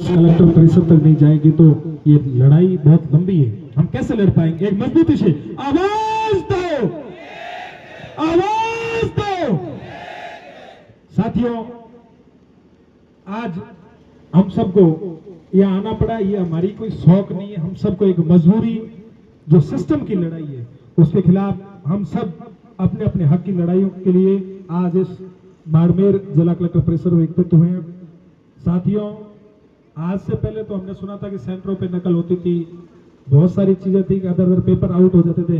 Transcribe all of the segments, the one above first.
Collector परिषद तक नहीं जाएगी तो ये लड़ाई बहुत लंबी है। हम कैसे लड़ पाएंगे? एक मजबूती से आवाज दो, आवाज दो। साथियों, आज हम सबको ये आना पड़ा, ये हमारी कोई शौक नहीं है, हम सबको एक मजबूरी, जो सिस्टम की लड़ाई है उसके खिलाफ हम सब अपने अपने हक की लड़ाइयों के लिए आज इस बाड़मेर जिला कलेक्टर परिसर में एकत्रित हुए हैं। साथियों, आज से पहले तो हमने सुना था कि सेंटरों पे नकल होती थी, बहुत सारी चीजें थी, अदर अदर पेपर आउट हो जाते थे,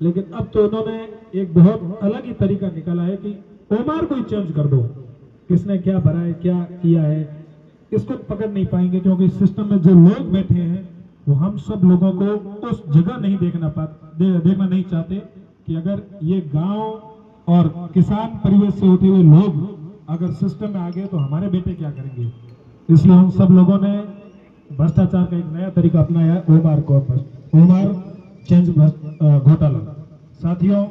लेकिन अब तो उन्होंने एक बहुत अलग ही तरीका निकाला है कि ओमार को ही चेंज कर दो। किसने क्या भरा है, क्या किया है, इसको पकड़ नहीं पाएंगे, क्योंकि सिस्टम में जो लोग बैठे हैं वो हम सब लोगों को उस जगह नहीं देखना नहीं चाहते कि अगर ये गांव और किसान परिवेश से होते हुए लोग अगर सिस्टम में आ गए तो हमारे बेटे क्या करेंगे। इसलिए हम सब लोगों ने भ्रष्टाचार का एक नया तरीका अपनाया, ओमार चेंज घोटाला। साथियों,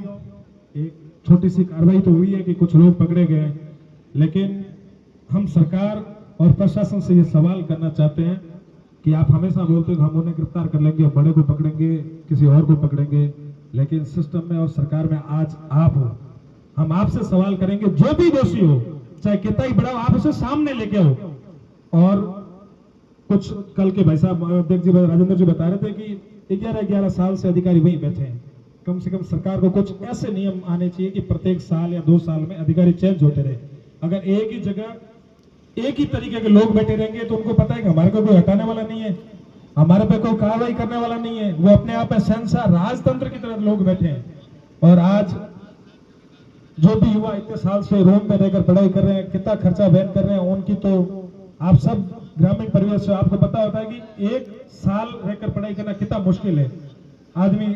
एक छोटी सी कार्रवाई तो हुई है कि कुछ लोग पकड़े गए, लेकिन हम सरकार और प्रशासन से ये सवाल करना चाहते हैं कि आप हमेशा बोलते हो हम उन्हें गिरफ्तार कर लेंगे, बड़े को पकड़ेंगे, किसी और को पकड़ेंगे, लेकिन सिस्टम में और सरकार में आज आप हो। हम आपसे सवाल करेंगे, जो भी दोषी हो, चाहे कितना ही बड़ा हो, आप उसे सामने लेके आओ। और कुछ कल के भाई साहब अध्यक्ष जी राजेंद्र जी बता रहे थे कि 11-11 साल से अधिकारी वहीं बैठे हैं। कम से कम सरकार को कुछ ऐसे नियम आने चाहिए कि प्रत्येक साल या 2 साल में अधिकारी चेंज होते रहे। अगर एक ही जगह एक ही तरीके के लोग बैठे रहेंगे तो उनको पता है कि हमारे को कोई हटाने वाला नहीं है, हमारे पे कोई कार्रवाई करने वाला नहीं है, वो अपने आप में शहंशाह राजतंत्र की तरह लोग बैठे हैं। और आज जो भी युवा इतने साल से रूम में रहकर पढ़ाई कर रहे हैं, कितना खर्चा वहन कर रहे हैं, उनकी तो आप सब ग्रामीण परिवेश से आपको पता होता है कि 1 साल रहकर पढ़ाई करना कितना मुश्किल है। आदमी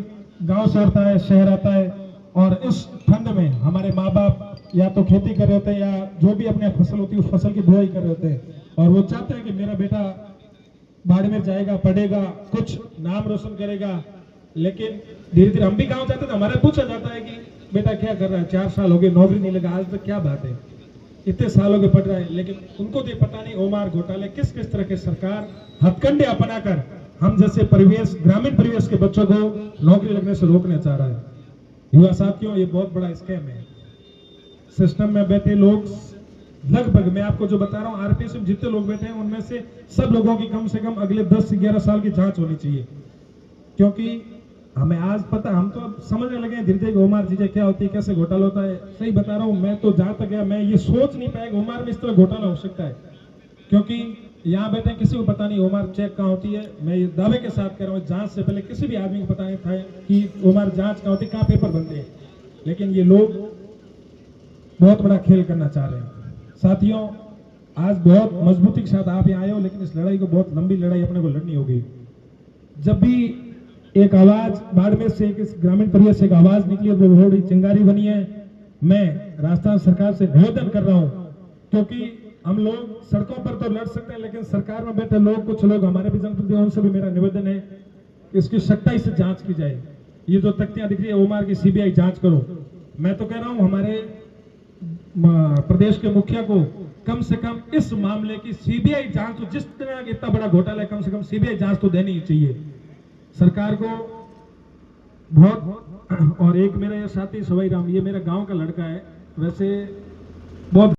गांव से उठता है, शहर आता है, और इस ठंड में हमारे माँ बाप या तो खेती कर रहे होते हैं या जो भी अपने फसल होती है उस फसल की बुआई कर रहे होते हैं, और वो चाहते हैं कि मेरा बेटा बाड़मेर जाएगा, पढ़ेगा, कुछ नाम रोशन करेगा। लेकिन धीरे धीरे हम भी गाँव जाते हैं तो हमारे पूछा जाता है कि बेटा क्या कर रहा है, 4 साल हो गए नौकरी नहीं लगा, आज तक क्या बात है, इतने सालों के पढ़ रहा है। लेकिन उनको तो पता नहीं ओमार घोटाले किस किस तरह के सरकार हथकंडे अपनाकर हम जैसे परिवेश, ग्रामीण परिवेश के बच्चों को नौकरी लगने से रोकने चाह रहा है। युवा साथियों, ये बहुत बड़ा स्कैम है। सिस्टम में बैठे लोग लगभग, मैं आपको जो बता रहा हूँ, आरपीएस में जितने लोग बैठे हैं उनमें से सब लोगों की कम से कम अगले 10 से 11 साल की जांच होनी चाहिए, क्योंकि हमें आज पता, हम तो अब समझने लगे हैं धीरे धीरे ओमार चीजें क्या होती है, कैसे घोटाला होता है। सही बता रहा हूँ, मैं तो जहां तक गया मैं ये सोच नहीं पाया ओमार में इस तरह घोटाला हो सकता है, क्योंकि यहाँ बैठे किसी को पता नहीं ओमार चेक कहाँ होती है। मैं ये दावे के साथ कह रहा हूँ, जांच से पहले किसी भी आदमी को पता नहीं था कि ओमार जांच कहाँ होती है, कहाँ पेपर बनते हैं, लेकिन ये लोग बहुत बड़ा खेल करना चाह रहे हैं। साथियों, आज बहुत मजबूती के साथ आप यहाँ आए हो, लेकिन इस लड़ाई को, बहुत लंबी लड़ाई अपने को लड़नी होगी। जब भी एक आवाज बाड़मेर से, इस ग्रामीण परिवेश से एक आवाज निकली है, वो बहुत बड़ी चिंगारी बनी है। मैं राजस्थान सरकार से निवेदन कर रहा हूं, क्योंकि हम लोग सड़कों पर तो लड़ सकते हैं, लेकिन सरकार में बैठे लोग, कुछ लोग हमारे भी जनप्रतिनिधि, उनसे भी मेरा निवेदन है कि इसकी सख्ताई से जांच की जाए। ये जो तख्तियां दिख रही है ओमार की, सीबीआई जांच करो। मैं तो कह रहा हूं हमारे प्रदेश के मुखिया को कम से कम इस मामले की सीबीआई जांच, तो जिस तरह इतना बड़ा घोटाला है, कम से कम सीबीआई जांच तो देनी ही चाहिए सरकार को बहुत। और एक मेरा ये साथी सवाई राम, ये मेरा गांव का लड़का है, वैसे बहुत